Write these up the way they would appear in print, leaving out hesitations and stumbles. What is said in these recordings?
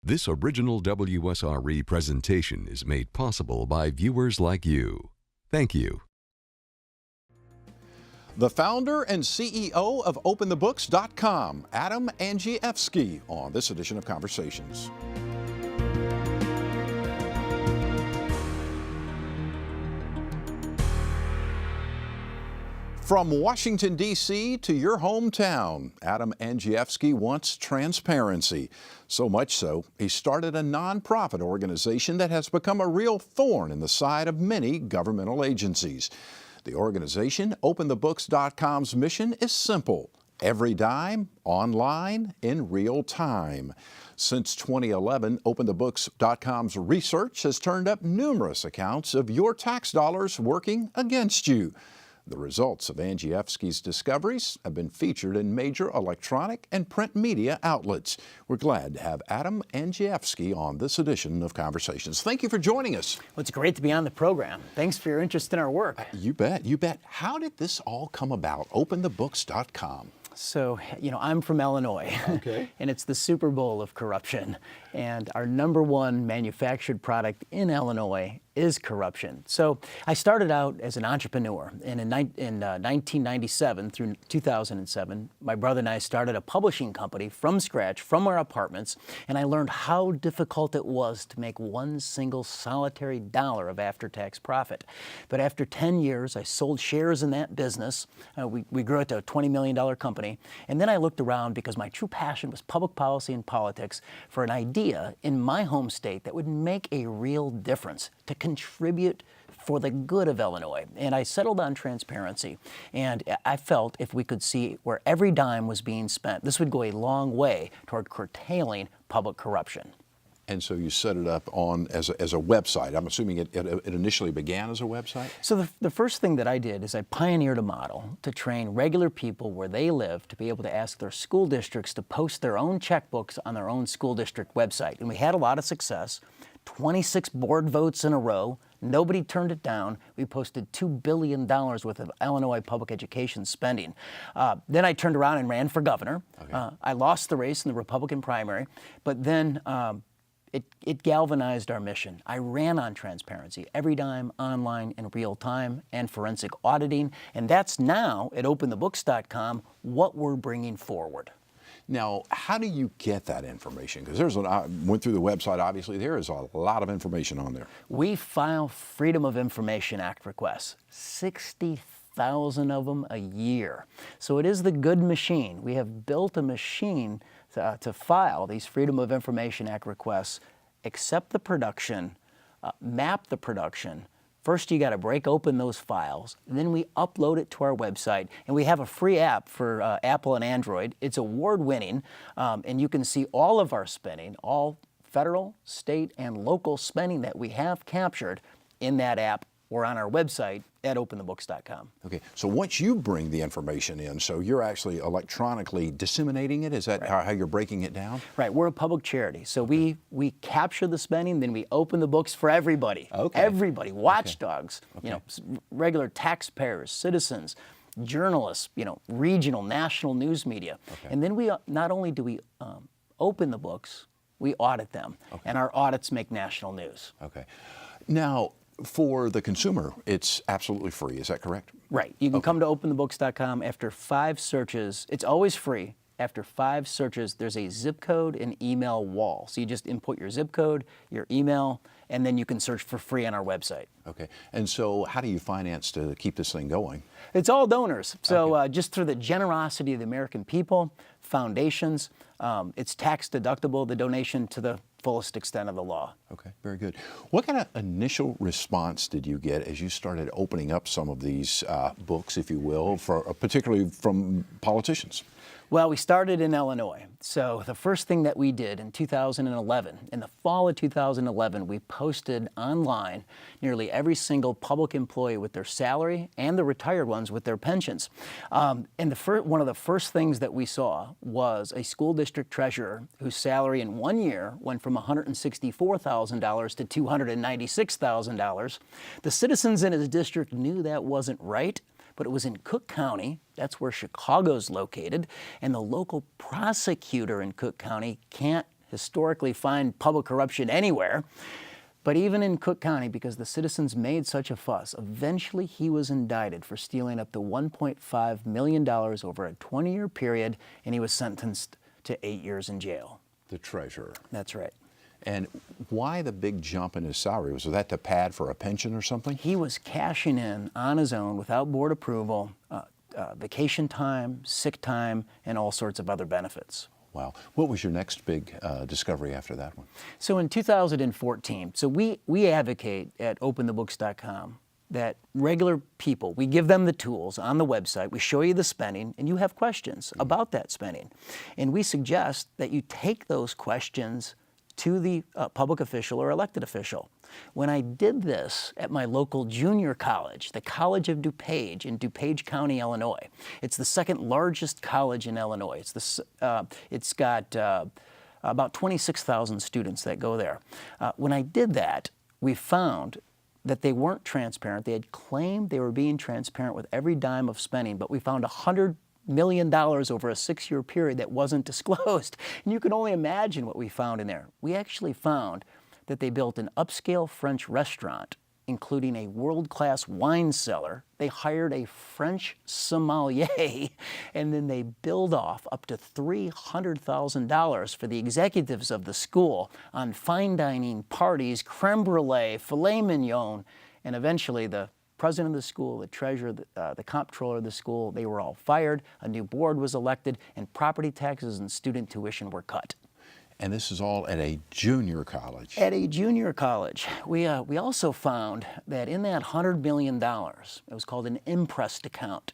This original WSRE presentation is made possible by viewers like you. Thank you. The founder and CEO of OpenTheBooks.com, Adam Andrzejewski, on this edition of Conversations. From Washington, D.C. to your hometown, Adam Andrzejewski wants transparency. So much so, he started a nonprofit organization that has become a real thorn in the side of many governmental agencies. The organization, OpenTheBooks.com's mission is simple: every dime online in real time. Since 2011, OpenTheBooks.com's research has turned up numerous accounts of your tax dollars working against you. The results of Andrzejewski's discoveries have been featured in major electronic and print media outlets. We're glad to have Adam Andrzejewski on this edition of Conversations. Thank you for joining us. Well, it's great to be on the program. Thanks for your interest in our work. You bet, you bet. How did this all come about, OpenTheBooks.com? So, I'm from Illinois, Okay. and it's the Super Bowl of corruption. And our number one manufactured product in Illinois is corruption. So I started out as an entrepreneur, and in 1997 through 2007, my brother and I started a publishing company from scratch, from our apartments, and I learned how difficult it was to make one single solitary dollar of after-tax profit. But after 10 years, I sold shares in that business. We grew it to a $20 million company, and then I looked around because my true passion was public policy and politics for an idea in my home state that would make a real difference, to contribute for the good of Illinois. And I settled on transparency. And I felt if we could see where every dime was being spent, this would go a long way toward curtailing public corruption. And so you set it up as a website. I'm assuming it initially began as a website? So the first thing that I did is I pioneered a model to train regular people where they live to be able to ask their school districts to post their own checkbooks on their own school district website. And we had a lot of success. 26 board votes in a row. Nobody turned it down. We posted $2 billion worth of Illinois public education spending. Then I turned around and ran for governor. Okay. I lost the race in the Republican primary, but then it galvanized our mission. I ran on transparency, every dime online in real time, and forensic auditing, and that's now at OpenTheBooks.com what we're bringing forward. Now, how do you get that information? Because I went through the website, obviously there is a lot of information on there. We file Freedom of Information Act requests, 60,000 of them a year. So it is the good machine. We have built a machine to file these Freedom of Information Act requests, accept the production, map the production. First, you got to break open those files. Then we upload it to our website. And we have a free app for Apple and Android. It's award-winning, and you can see all of our spending, all federal, state, and local spending that we have captured in that app or on our website at OpenTheBooks.com. Okay, so once you bring the information in, so you're actually electronically disseminating it? Is that right, how you're breaking it down? Right, we're a public charity. So we capture the spending, then we open the books for everybody. Okay. Everybody, watchdogs, okay. Regular taxpayers, citizens, journalists, regional, national news media. Okay. And then we not only do we open the books, we audit them. Okay. And our audits make national news. Okay. Now, for the consumer, it's absolutely free. Is that correct? Right. You can come to OpenTheBooks.com after 5 searches. It's always free. After 5 searches, there's a zip code and email wall. So you just input your zip code, your email, and then you can search for free on our website. Okay. And so how do you finance to keep this thing going? It's all donors. So okay. Just through the generosity of the American people, foundations, it's tax deductible, the donation to the fullest extent of the law. Okay, very good. What kind of initial response did you get as you started opening up some of these books, if you will, particularly from politicians? Well, we started in Illinois. So the first thing that we did in 2011, in the fall of 2011, we posted online nearly every single public employee with their salary and the retired ones with their pensions. And one of the first things that we saw was a school district treasurer whose salary in 1 year went from $164,000 to $296,000. The citizens in his district knew that wasn't right, but it was in Cook County. That's where Chicago's located, and the local prosecutor in Cook County can't historically find public corruption anywhere. But even in Cook County, because the citizens made such a fuss, eventually he was indicted for stealing up to $1.5 million over a 20-year period, and he was sentenced to 8 years in jail. The treasurer. That's right. And why the big jump in his salary? Was that to pad for a pension or something? He was cashing in on his own without board approval, vacation time, sick time, and all sorts of other benefits. Wow. What was your next big discovery after that one? So in 2014, so we advocate at openthebooks.com that regular people, we give them the tools on the website, we show you the spending, and you have questions about that spending. And we suggest that you take those questions to the public official or elected official. When I did this at my local junior college, the College of DuPage in DuPage County, Illinois, it's the second largest college in Illinois. It's got about 26,000 students that go there. When I did that, we found that they weren't transparent. They had claimed they were being transparent with every dime of spending, but we found $100 million over a 6-year period that wasn't disclosed. And you can only imagine what we found in there. We actually found that they built an upscale French restaurant, including a world-class wine cellar. They hired a French sommelier, and then they billed off up to $300,000 for the executives of the school on fine dining parties, creme brulee, filet mignon, and eventually the president of the school, the treasurer, the comptroller of the school, they were all fired, a new board was elected, and property taxes and student tuition were cut. And this is all at a junior college. At a junior college. We also found that in that $100 million, it was called an imprest account,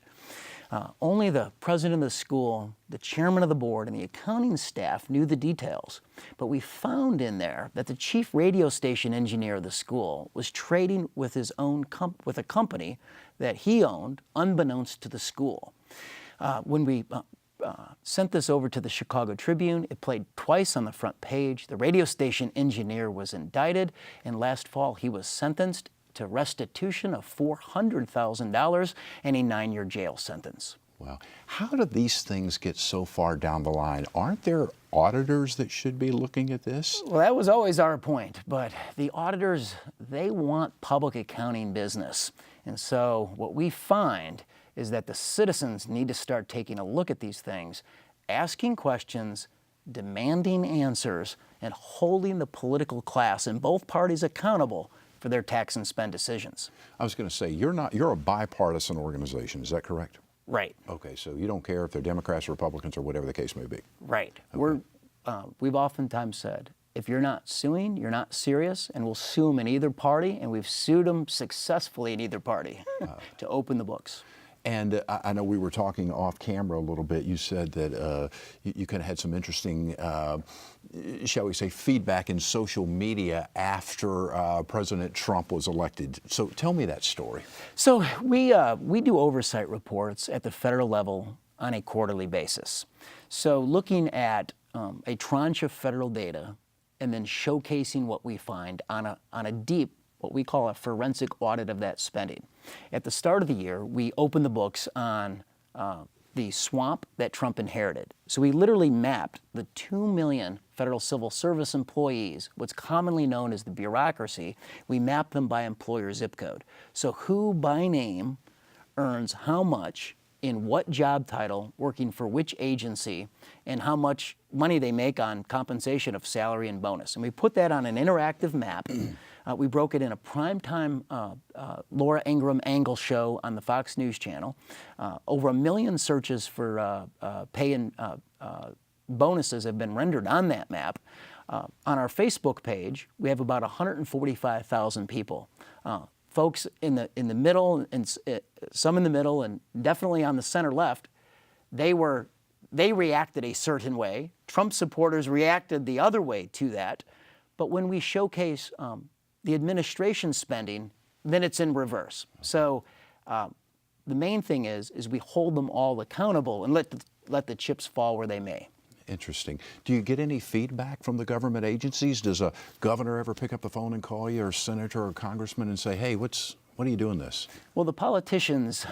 only the president of the school, the chairman of the board, and the accounting staff knew the details. But we found in there that the chief radio station engineer of the school was trading with his own with a company that he owned, unbeknownst to the school. When we sent this over to the Chicago Tribune, it played twice on the front page. The radio station engineer was indicted, and last fall he was sentenced to restitution of $400,000 and a 9-year jail sentence. Wow. How do these things get so far down the line? Aren't there auditors that should be looking at this? Well, that was always our point, but the auditors, they want public accounting business. And so what we find is that the citizens need to start taking a look at these things, asking questions, demanding answers, and holding the political class in both parties accountable for their tax and spend decisions. I was going to say, you're a bipartisan organization, is that correct? Right. Okay, so you don't care if they're Democrats or Republicans or whatever the case may be. Right. Okay. We've oftentimes said, if you're not suing, you're not serious, and we'll sue them in either party, and we've sued them successfully in either party to open the books. And I know we were talking off camera a little bit. You said that you kind of had some interesting, shall we say, feedback in social media after President Trump was elected. So tell me that story. So we do oversight reports at the federal level on a quarterly basis. So looking at a tranche of federal data and then showcasing what we find on a deep, what we call a forensic audit of that spending. At the start of the year, we opened the books on the swamp that Trump inherited. So we literally mapped the 2 million federal civil service employees, what's commonly known as the bureaucracy. We mapped them by employer zip code. So who by name earns how much in what job title, working for which agency, and how much money they make on compensation of salary and bonus. And we put that on an interactive map. We broke it in a primetime Laura Ingraham Angle show on the Fox News Channel. Over 1 million searches for pay and bonuses have been rendered on that map. On our Facebook page, we have about 145,000 people. Folks in the middle, and some in the middle, and definitely on the center left, they reacted a certain way. Trump supporters reacted the other way to that. But when we showcase the administration spending, then it's in reverse. So the main thing is we hold them all accountable and let the chips fall where they may. Interesting. Do you get any feedback from the government agencies? Does a governor ever pick up the phone and call you, or a senator or congressman, and say, hey, what are you doing this? Well, the politicians,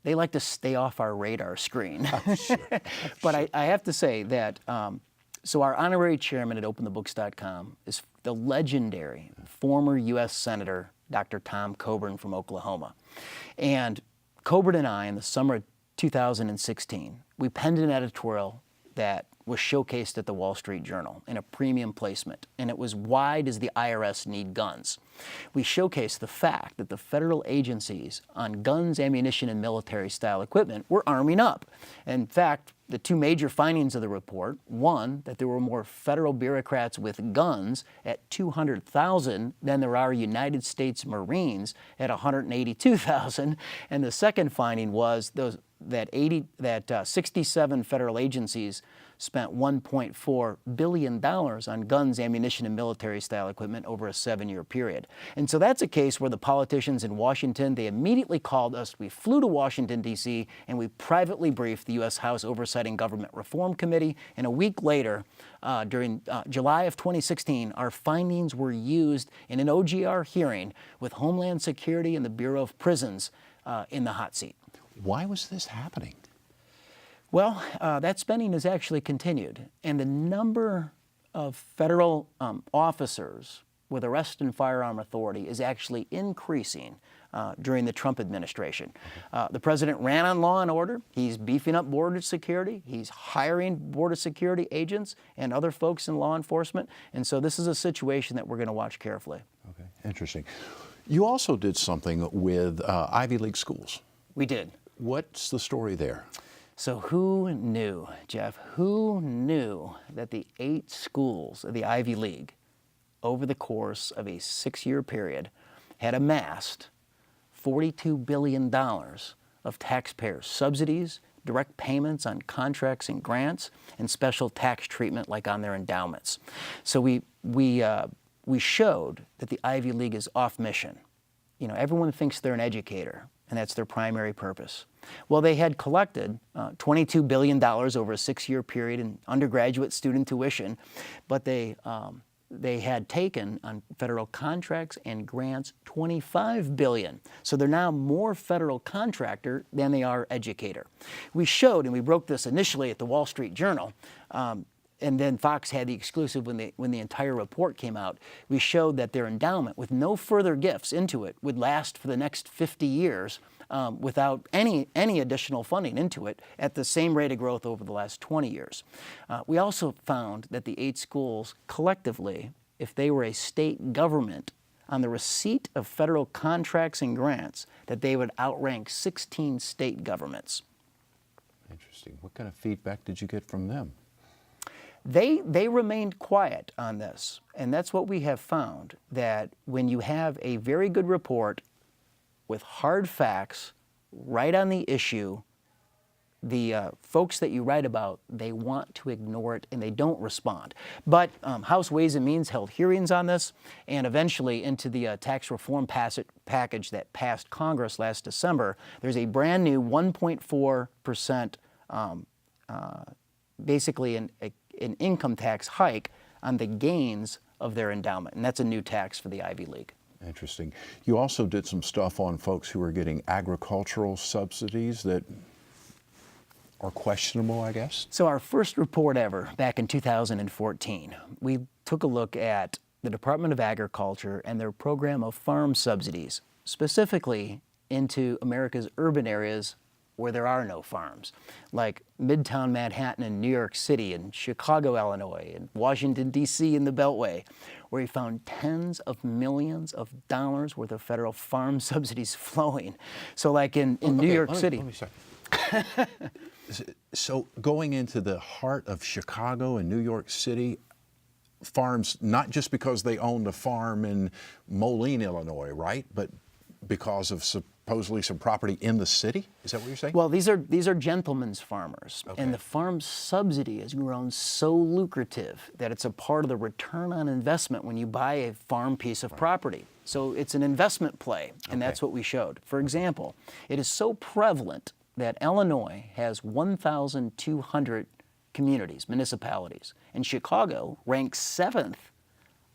they like to stay off our radar screen. Sure. But I have to say that So our honorary chairman at openthebooks.com is the legendary former U.S. Senator Dr. Tom Coburn from Oklahoma. And Coburn and I, in the summer of 2016, we penned an editorial that was showcased at the Wall Street Journal in a premium placement, and it was, "Why Does the IRS Need Guns?" We showcased the fact that the federal agencies on guns, ammunition, and military-style equipment were arming up. In fact, the two major findings of the report, one, that there were more federal bureaucrats with guns at 200,000 than there are United States Marines at 182,000, and the second finding was that 67 federal agencies spent $1.4 billion on guns, ammunition, and military-style equipment over a 7-year period. And so that's a case where the politicians in Washington, they immediately called us. We flew to Washington, D.C., and we privately briefed the U.S. House Oversight and Government Reform Committee. And a week later, during July of 2016, our findings were used in an OGR hearing with Homeland Security and the Bureau of Prisons in the hot seat. Why was this happening? Well, that spending has actually continued, and the number of federal officers with arrest and firearm authority is actually increasing during the Trump administration. The president ran on law and order. He's beefing up border security. He's hiring border security agents and other folks in law enforcement, and so this is a situation that we're going to watch carefully. Okay, interesting. You also did something with Ivy League schools. We did. What's the story there? So who knew, Jeff, who knew that the 8 schools of the Ivy League over the course of a 6-year period had amassed $42 billion of taxpayer subsidies, direct payments on contracts and grants, and special tax treatment like on their endowments? So we showed that the Ivy League is off mission. You know, everyone thinks they're an educator, and that's their primary purpose. Well, they had collected $22 billion over a 6-year period in undergraduate student tuition, but they had taken on federal contracts and grants $25 billion. So they're now more federal contractor than they are educator. We showed, and we broke this initially at the Wall Street Journal, and then Fox had the exclusive when the entire report came out. We showed that their endowment, with no further gifts into it, would last for the next 50 years without any additional funding into it at the same rate of growth over the last 20 years. We also found that the 8 schools collectively, if they were a state government, on the receipt of federal contracts and grants, that they would outrank 16 state governments. Interesting. What kind of feedback did you get from them? They remained quiet on this, and that's what we have found, that when you have a very good report with hard facts right on the issue, the folks that you write about, they want to ignore it and they don't respond. But House Ways and Means held hearings on this, and eventually into the tax reform package that passed Congress last December, there's a brand new 1.4% basically an income tax hike on the gains of their endowment, and that's a new tax for the Ivy League. Interesting. You also did some stuff on folks who are getting agricultural subsidies that are questionable, I guess? So our first report ever, back in 2014, we took a look at the Department of Agriculture and their program of farm subsidies, specifically into America's urban areas where there are no farms, like Midtown Manhattan in New York City and Chicago, Illinois, and Washington, D.C. in the Beltway, where he found tens of millions of dollars worth of federal farm subsidies flowing. So like in New York City. Let me start. So going into the heart of Chicago and New York City, farms, not just because they owned a farm in Moline, Illinois, right? But because of supposedly some property in the city? Is that what you're saying? Well, these are gentlemen's farmers, okay. And the farm subsidy has grown so lucrative that it's a part of the return on investment when you buy a farm piece of property. So it's an investment play, and that's what we showed. For example, it is so prevalent that Illinois has 1,200 communities, municipalities, and Chicago ranks 7th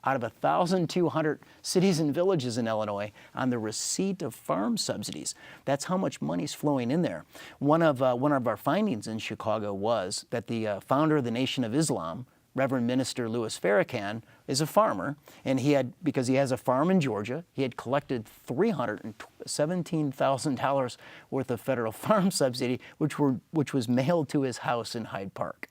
out of 1,200 cities and villages in Illinois on the receipt of farm subsidies. That's how much money's flowing in there. One of our findings in Chicago was that the founder of the Nation of Islam Reverend Minister Louis Farrakhan is a farmer, and because he has a farm in Georgia, he had collected $317,000 worth of federal farm subsidy, which was mailed to his house in Hyde Park.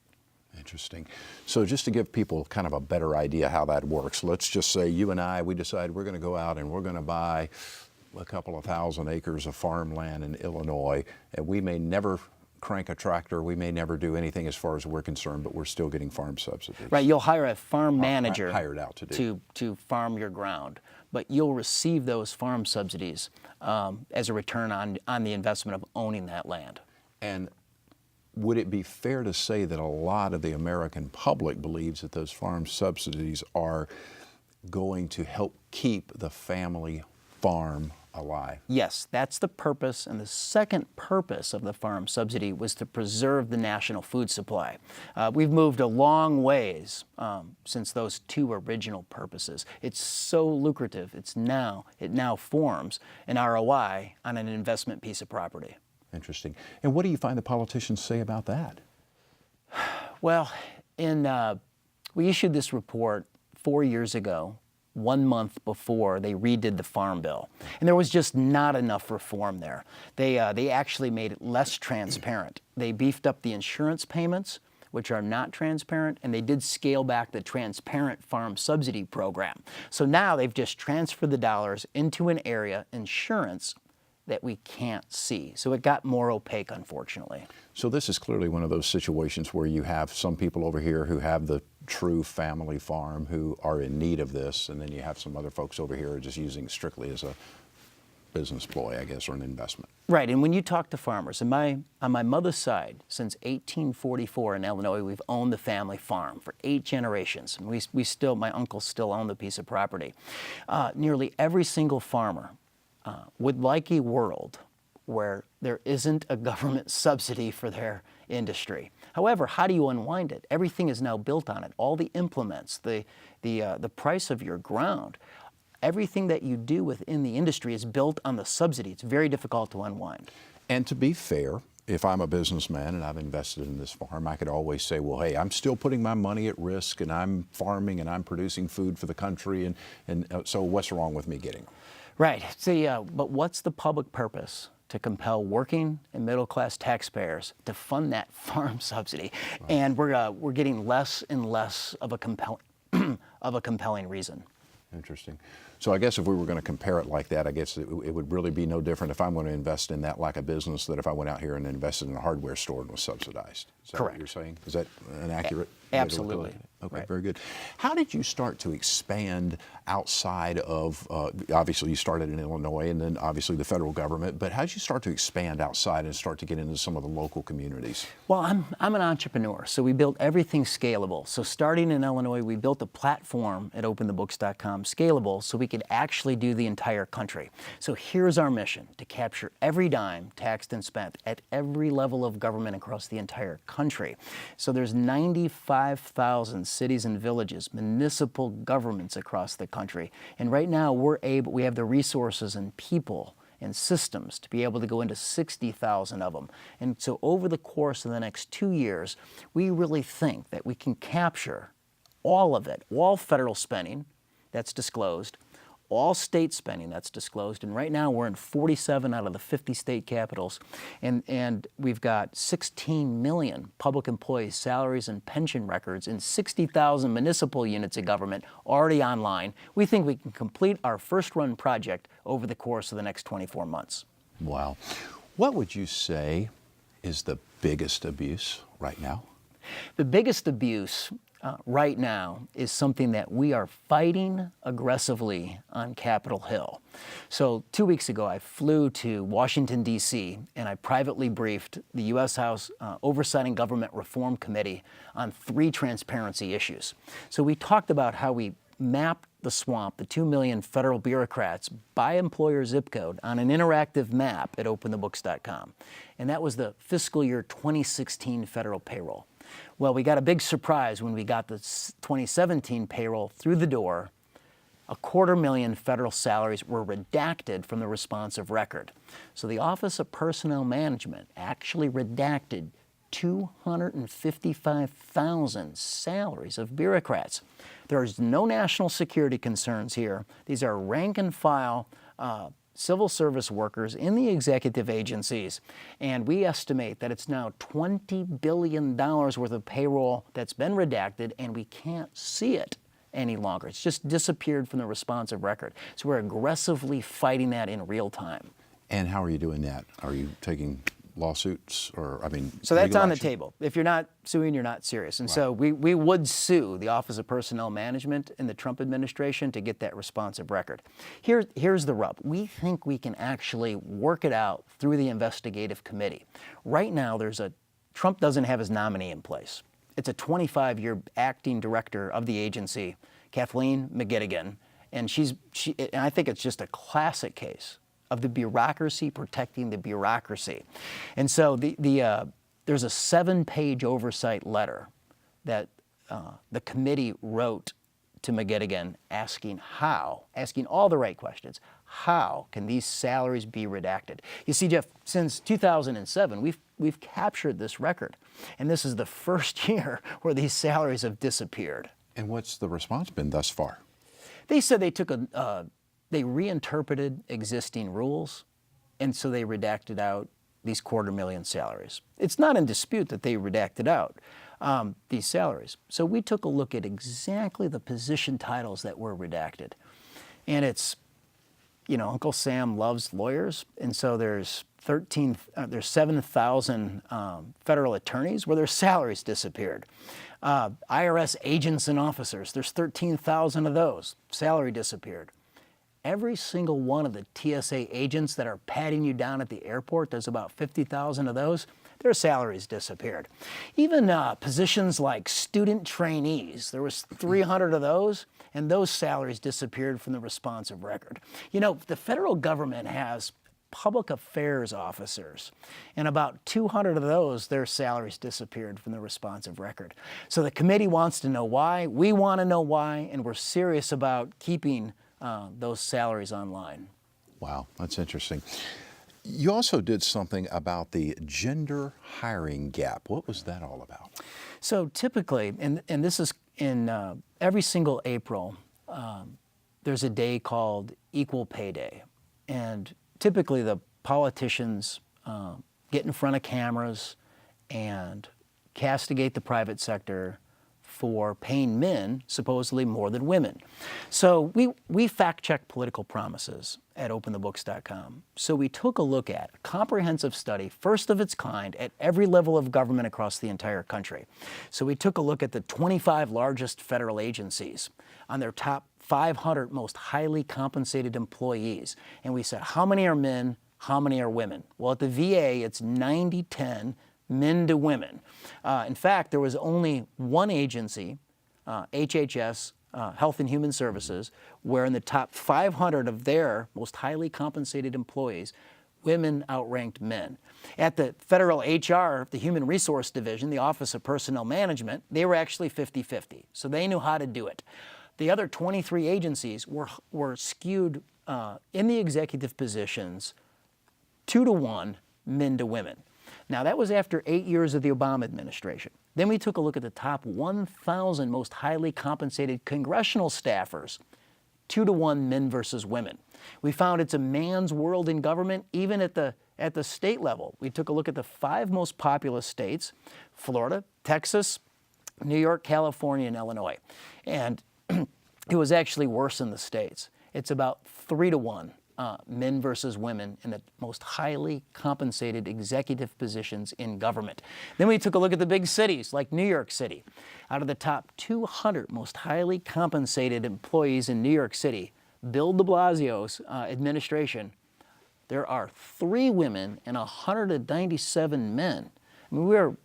Interesting. So just to give people kind of a better idea how that works, let's just say you and I, we decide we're going to go out and we're going to buy a couple of thousand acres of farmland in Illinois, and we may never crank a tractor, we may never do anything as far as we're concerned, but we're still getting farm subsidies. Right, you'll hire a farm manager hired out to farm your ground, but you'll receive those farm subsidies as a return on the investment of owning that land. And would it be fair to say that a lot of the American public believes that those farm subsidies are going to help keep the family farm alive? Yes, that's the purpose, and the second purpose of the farm subsidy was to preserve the national food supply. We've moved a long ways since those two original purposes. It's so lucrative, it now forms an ROI on an investment piece of property. Interesting. And what do you find the politicians say about that? Well, we issued this report 4 years ago, 1 month before they redid the Farm Bill. And there was just not enough reform there. They actually made it less transparent. They beefed up the insurance payments, which are not transparent, and they did scale back the transparent farm subsidy program. So now they've just transferred the dollars into an area, insurance, that we can't see. So it got more opaque, unfortunately. So this is clearly one of those situations where you have some people over here who have the true family farm who are in need of this, and then you have some other folks over here who are just using it strictly as a business ploy, I guess, or an investment. Right, and when you talk to farmers, on my mother's side, since 1844 in Illinois, we've owned the family farm for 8 generations. And my uncles still own the piece of property. Nearly every single farmer would like a world where there isn't a government subsidy for their industry. However, how do you unwind it? Everything is now built on it. All the implements, the price of your ground, everything that you do within the industry is built on the subsidy. It's very difficult to unwind. And to be fair, if I'm a businessman and I've invested in this farm, I could always say, well, hey, I'm still putting my money at risk, and I'm farming and I'm producing food for the country, and so what's wrong with me getting them? Right. See, but what's the public purpose? To compel working and middle-class taxpayers to fund that farm subsidy, right. And we're getting less and less of a compelling reason. Interesting. So I guess if we were going to compare it like that, I guess it would really be no different if I'm going to invest in that like a business that if I went out here and invested in a hardware store and was subsidized. Is that Correct. What you're saying? Is that an accurate? Absolutely. Okay, right. Very good. How did you start to expand outside of, obviously you started in Illinois and then obviously the federal government, but how did you start to expand outside and start to get into some of the local communities? Well, I'm an entrepreneur, so we built everything scalable. So starting in Illinois, we built a platform at openthebooks.com scalable so we could actually do the entire country. So here's our mission, to capture every dime taxed and spent at every level of government across the entire country. So there's 95,000 cities and villages, municipal governments across the country. And right now we have the resources and people and systems to be able to go into 60,000 of them. And so over the course of the next 2 years, we really think that we can capture all of it, all federal spending that's disclosed, all state spending that's disclosed, and right now we're in 47 out of the 50 state capitals, and we've got 16 million public employees' salaries and pension records in 60,000 municipal units of government already online. We think we can complete our first run project over the course of the next 24 months. Wow. What would you say is the biggest abuse right now? The biggest abuse right now is something that we are fighting aggressively on Capitol Hill. So 2 weeks ago, I flew to Washington, D.C., and I privately briefed the U.S. House Oversight and Government Reform Committee on 3 transparency issues. So we talked about how we mapped the swamp, the 2 million federal bureaucrats, by employer zip code on an interactive map at openthebooks.com. And that was the fiscal year 2016 federal payroll. Well, we got a big surprise when we got the 2017 payroll through the door. 250,000 federal salaries were redacted from the responsive record. So the Office of Personnel Management actually redacted 255,000 salaries of bureaucrats. There's no national security concerns here. These are rank and file civil service workers in the executive agencies. And we estimate that it's now $20 billion worth of payroll that's been redacted, and we can't see it any longer. It's just disappeared from the responsive record. So we're aggressively fighting that in real time. And how are you doing that? Are you taking lawsuits or, So that's on the action? table. If you're not suing, you're not serious. And so we would sue the Office of Personnel Management in the Trump administration to get that responsive record. Here's the rub. We think we can actually work it out through the investigative committee. Right now, Trump doesn't have his nominee in place. It's a 25-year acting director of the agency, Kathleen McGettigan, and and I think it's just a classic case of the bureaucracy protecting the bureaucracy. And so there's a 7-page oversight letter that the committee wrote to McGettigan asking all the right questions. How can these salaries be redacted? You see, Jeff, since 2007, we've captured this record. And this is the first year where these salaries have disappeared. And what's the response been thus far? They said they took they reinterpreted existing rules, and so they redacted out these 250,000 salaries. It's not in dispute that they redacted out these salaries. So we took a look at exactly the position titles that were redacted. And it's, Uncle Sam loves lawyers, and so there's 7,000 federal attorneys where their salaries disappeared. IRS agents and officers, there's 13,000 of those. Salary disappeared. Every single one of the TSA agents that are patting you down at the airport, there's about 50,000 of those, their salaries disappeared. Even positions like student trainees, there was 300 of those, and those salaries disappeared from the responsive record. The federal government has public affairs officers, and about 200 of those, their salaries disappeared from the responsive record. So the committee wants to know why, we want to know why, and we're serious about keeping those salaries online. Wow, that's interesting. You also did something about the gender hiring gap. What was that all about? So typically, and this is in every single April, there's a day called Equal Pay Day. And typically the politicians get in front of cameras and castigate the private sector for paying men supposedly more than women. So we fact-check political promises at openthebooks.com. So we took a look at a comprehensive study, first of its kind, at every level of government across the entire country. So we took a look at the 25 largest federal agencies on their top 500 most highly compensated employees. And we said, how many are men, how many are women? Well, at the VA, it's 90-10, men to women. In fact, there was only one agency, HHS, Health and Human Services, where in the top 500 of their most highly compensated employees, women outranked men. At the federal HR, the Human Resource Division, the Office of Personnel Management, they were actually 50-50. So they knew how to do it. The other 23 agencies were skewed in the executive positions 2-to-1 men to women. Now, that was after 8 years of the Obama administration. Then we took a look at the top 1,000 most highly compensated congressional staffers, 2-to-1 men versus women. We found it's a man's world in government, even at the state level. We took a look at the 5 most populous states, Florida, Texas, New York, California, and Illinois. And it was actually worse in the states. It's about 3-to-1. Men versus women in the most highly compensated executive positions in government. Then we took a look at the big cities like New York City. Out of the top 200 most highly compensated employees in New York City, Bill de Blasio's administration, there are 3 women and 197 men. I mean,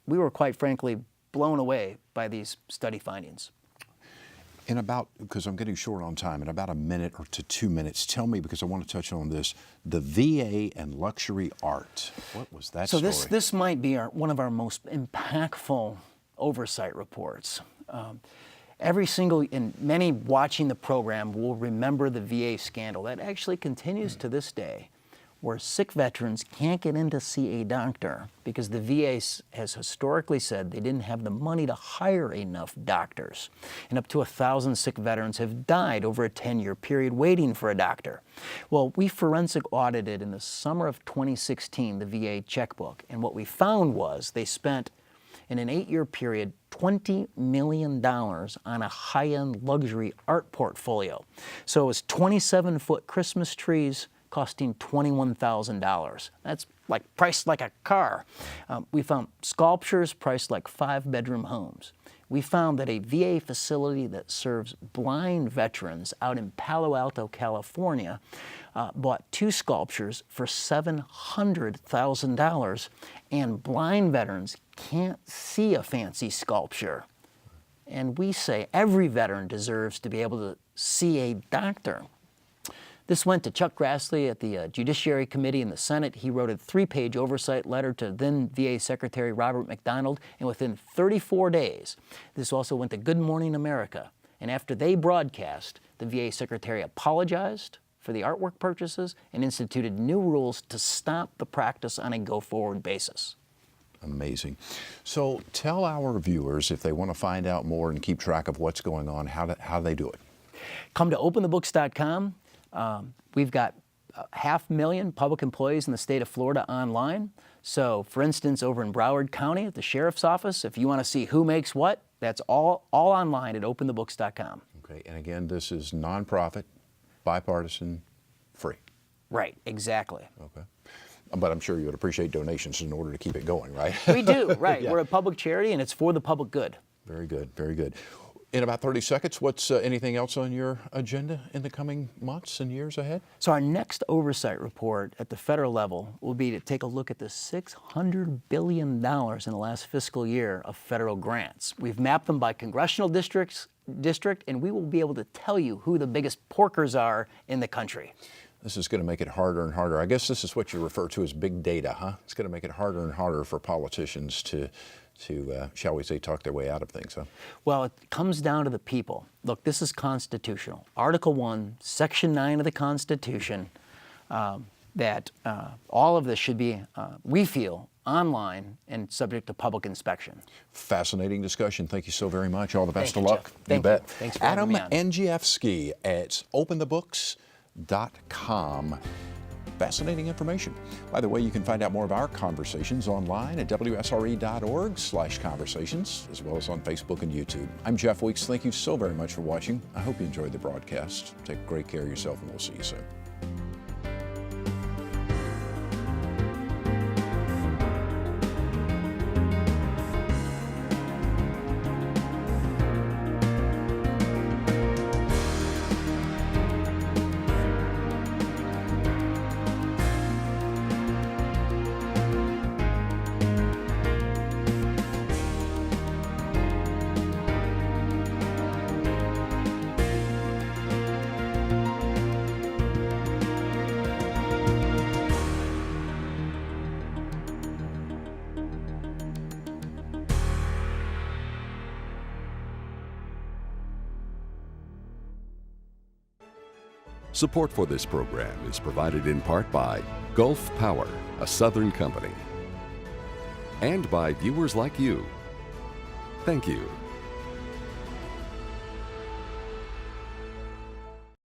we were quite frankly blown away by these study findings. In about, because I'm getting short on time, in about a minute or to 2 minutes, tell me, because I want to touch on this, the VA and luxury art. What was that story? So this might be one of our most impactful oversight reports. And many watching the program will remember the VA scandal that actually continues to this day, where sick veterans can't get in to see a doctor because the VA has historically said they didn't have the money to hire enough doctors. And up to 1,000 sick veterans have died over a 10-year period waiting for a doctor. Well, we forensic audited in the summer of 2016 the VA checkbook, and what we found was they spent in an 8-year period $20 million on a high-end luxury art portfolio. So it was 27-foot Christmas trees costing $21,000. That's like priced like a car. We found sculptures priced like 5-bedroom homes. We found that a VA facility that serves blind veterans out in Palo Alto, California, bought 2 sculptures for $700,000, and blind veterans can't see a fancy sculpture. And we say every veteran deserves to be able to see a doctor. This went to Chuck Grassley at the Judiciary Committee in the Senate. He wrote a 3-page oversight letter to then VA Secretary Robert McDonald, and within 34 days, this also went to Good Morning America. And after they broadcast, the VA Secretary apologized for the artwork purchases and instituted new rules to stop the practice on a go-forward basis. Amazing. So tell our viewers, if they want to find out more and keep track of what's going on, how do they do it? Come to openthebooks.com. We've got 500,000 public employees in the state of Florida online. So, for instance, over in Broward County at the Sheriff's Office, if you want to see who makes what, that's all online at openthebooks.com. Okay, and again, this is nonprofit, bipartisan, free. Right, exactly. Okay. But I'm sure you would appreciate donations in order to keep it going, right? We do, right. Yeah. We're a public charity, and it's for the public good. Very good, very good. In about 30 seconds, what's anything else on your agenda in the coming months and years ahead? So our next oversight report at the federal level will be to take a look at the $600 billion in the last fiscal year of federal grants. We've mapped them by congressional district, and we will be able to tell you who the biggest porkers are in the country. This is going to make it harder and harder. I guess this is what you refer to as big data, huh? It's going to make it harder and harder for politicians to shall we say, talk their way out of things, huh? Well, it comes down to the people. Look, this is constitutional. Article 1, Section 9 of the Constitution, that all of this should be, we feel, online and subject to public inspection. Fascinating discussion. Thank you so very much. All the best Thank of you, luck. Jeff. Thank you bet. you. Thanks for having me on. Andrzejewski at openthebooks.com. Fascinating information. By the way, you can find out more of our conversations online at wsre.org/conversations, as well as on Facebook and YouTube. I'm Jeff Weeks. Thank you so very much for watching. I hope you enjoyed the broadcast. Take great care of yourself, and we'll see you soon. Support for this program is provided in part by Gulf Power, a Southern company, and by viewers like you. Thank you.